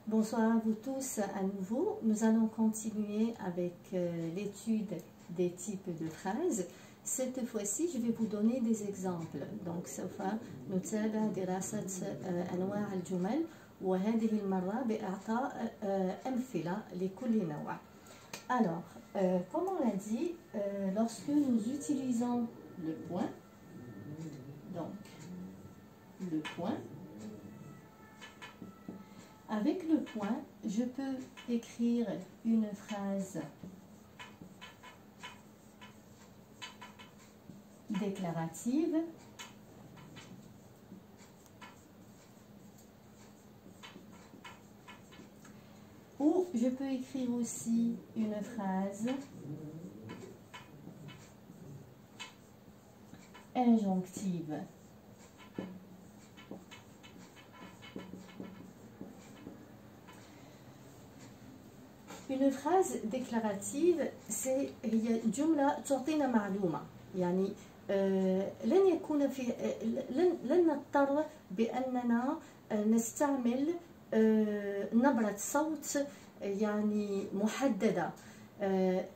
Bonsoir à vous tous à nouveau. Nous allons continuer avec l'étude des types de phrases. Cette fois-ci, je vais vous donner des exemples. Donc, سوف نتابع دراسة أنواع الجمل وهذه المرة بإعطاء أمثلة لكل نوع. Alors, comme on l'a dit, lorsque nous utilisons le point, donc le point, avec le point, je peux écrire une phrase déclarative ou je peux écrire aussi une phrase injonctive. Une phrase déclarative c'est هي جملة تعطينا معلومة يعني لن نضطر بأننا نستعمل نبرة صوت يعني محددة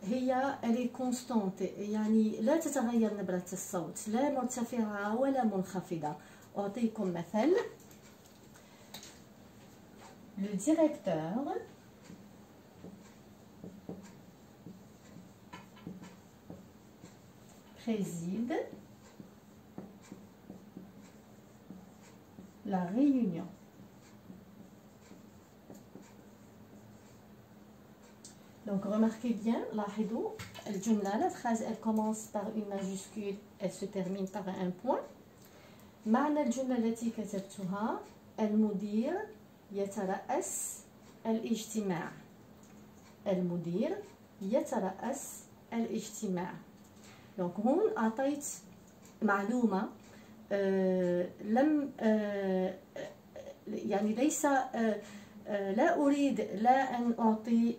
هي كونستانت يعني لا تتغير نبرة الصوت لا مرتفعة ولا منخفضة. أعطيكم مثل. Le directeur préside la réunion. Donc remarquez bien, لاحظوا الجملة, la phrase elle commence par une majuscule, elle se termine par un point. معنى الجملة التي كتبتها المدير يترأس الاجتماع. المدير يترأس الاجتماع. دونك هون أعطيت معلومة لم يعني ليس لا أريد لا أن أعطي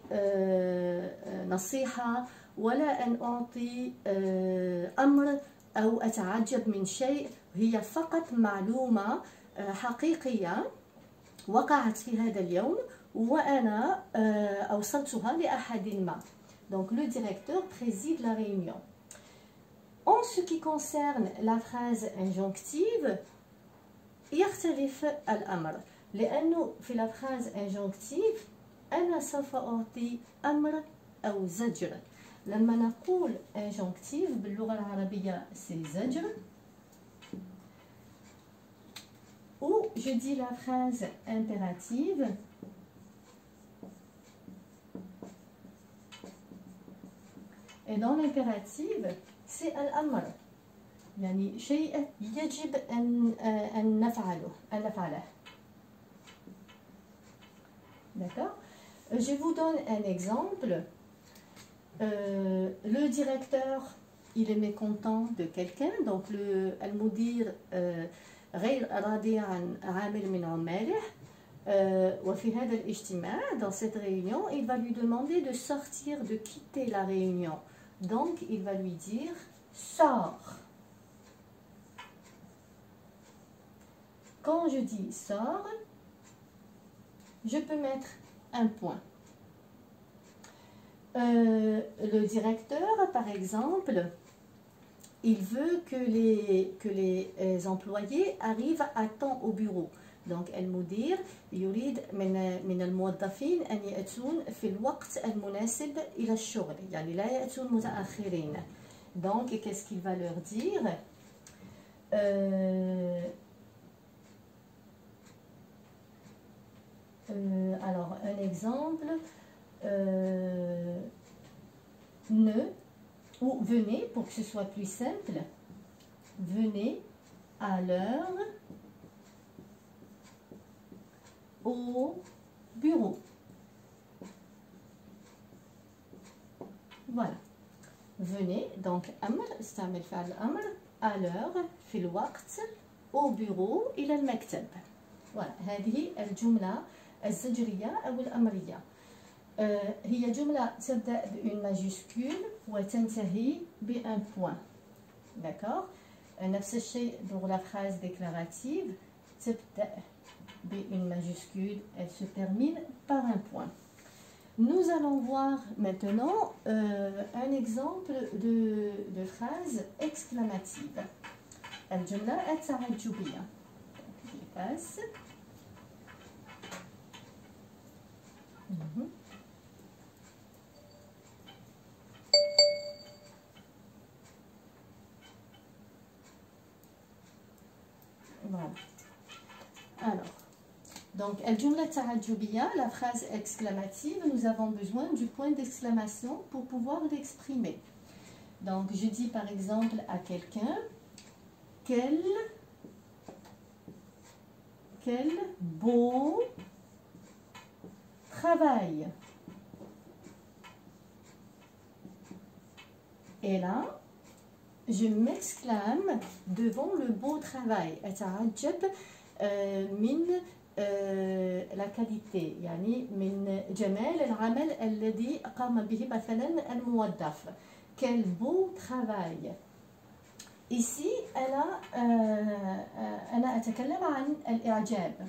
نصيحة ولا أن أعطي أمر أو أتعجب من شيء. هي فقط معلومة حقيقية وقعت في هذا اليوم وأنا أوصلتها لأحد ما. Donc le directeur préside la réunion. En ce qui concerne la phrase injonctive, يختلف الأمر لأنه في la phrase injonctive أنا سوف أعطي أمر أو زجر. لما نقول injonctive باللغة العربية c'est زجر. Ou je dis la phrase impérative, et dans l'impérative c'est الأمر يعني شيء يجب أن نفعله. D'accord? Je vous donne un exemple. Le directeur, il est mécontent de quelqu'un. Donc المدير غير راضي عن عامل من عماله. وفي هذا الاجتماع, dans cette réunion, il va lui demander de sortir, de quitter la réunion. Donc, il va lui dire « sors ». Quand je dis « sors », je peux mettre un point. Le directeur, par exemple, il veut que les employés arrivent à temps au bureau. Donc المدير يريد من الموظفين أن يأتون في الوقت المناسب إلى الشغل يعني لا يأتون متأخرين. Donc qu'est-ce qu'il va leur dire? Alors un exemple, ne ou venez pour que ce soit plus simple, venez à l'heure au bureau. Voilà. Venez, donc أمر استعمل فعل الأمر à l'heure في الوقت au bureau إلى المكتب. voilà. هذه الجملة الزجرية أو الأمرية. هي جملة تبدأ بune majuscule وتنتهي بun point. D'accord? نفس الشيء pour la phrase déclarative تبدأ B une majuscule, elle se termine par un point. Nous allons voir maintenant un exemple de phrase exclamative. الجملة التعجبية. Je passe. Voilà. Alors, donc, الجملة التعجبية, la phrase exclamative, nous avons besoin du point d'exclamation pour pouvoir l'exprimer. Donc, je dis par exemple à quelqu'un, quel beau travail. Et là, je m'exclame devant le beau travail. أتعجب من la qualité يعني من جمال العمل الذي قام به مثلا الموظف. Quel beau travail. Ici أنا أتكلم عن الإعجاب.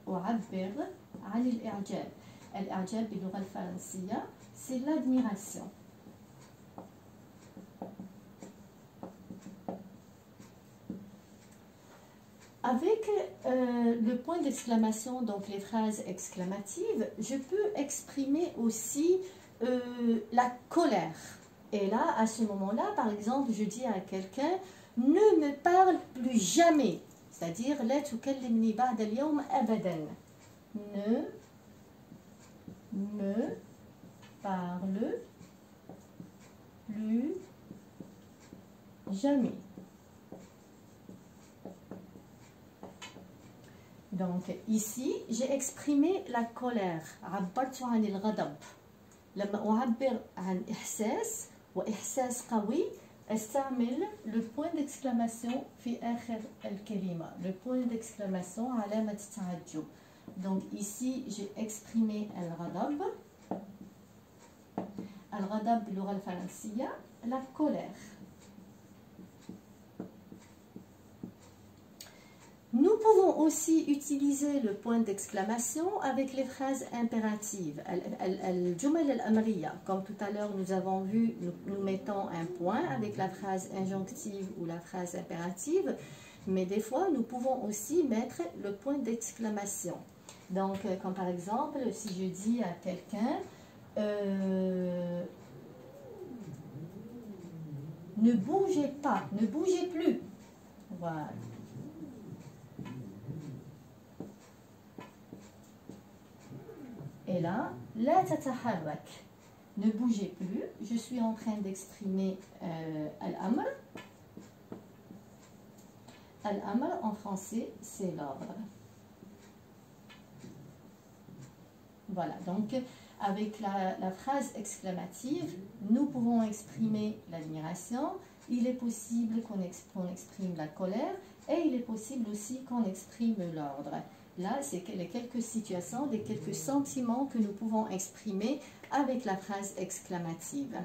أعبر عن الإعجاب. الإعجاب باللغة الفرنسية c'est l'admiration. Avec le point d'exclamation, donc les phrases exclamatives, je peux exprimer aussi la colère. Et là, à ce moment-là, par exemple, je dis à quelqu'un, ne me parle plus jamais. C'est-à-dire, لا تكلمني بعد اليوم أبدا. Ne me parle plus jamais. Donc ici, j'ai exprimé la colère. عبرت عن الغضب. لما أعبر عن إحساس وإحساس قوي استعمل le point d'exclamation في آخر الكلمة. Le point d'exclamation علامة التعجب. Donc ici, j'ai exprimé الغضب. الغضب باللغة الفرنسية la colère. Nous pouvons aussi utiliser le point d'exclamation avec les phrases impératives. الجمل الأمرية. Comme tout à l'heure, nous avons vu, nous mettons un point avec la phrase injonctive ou la phrase impérative. Mais des fois, nous pouvons aussi mettre le point d'exclamation. Donc, comme par exemple, si je dis à quelqu'un ne bougez pas, ne bougez plus. Voilà. Et là, لا تتحرك. Ne bougez plus. Je suis en train d'exprimer الأمر. الأمر en français, c'est l'ordre. Voilà, donc avec la phrase exclamative, nous pouvons exprimer l'admiration. Il est possible qu'on exprime la colère et il est possible aussi qu'on exprime l'ordre. Là, c'est les quelques situations, les quelques sentiments que nous pouvons exprimer avec la phrase exclamative.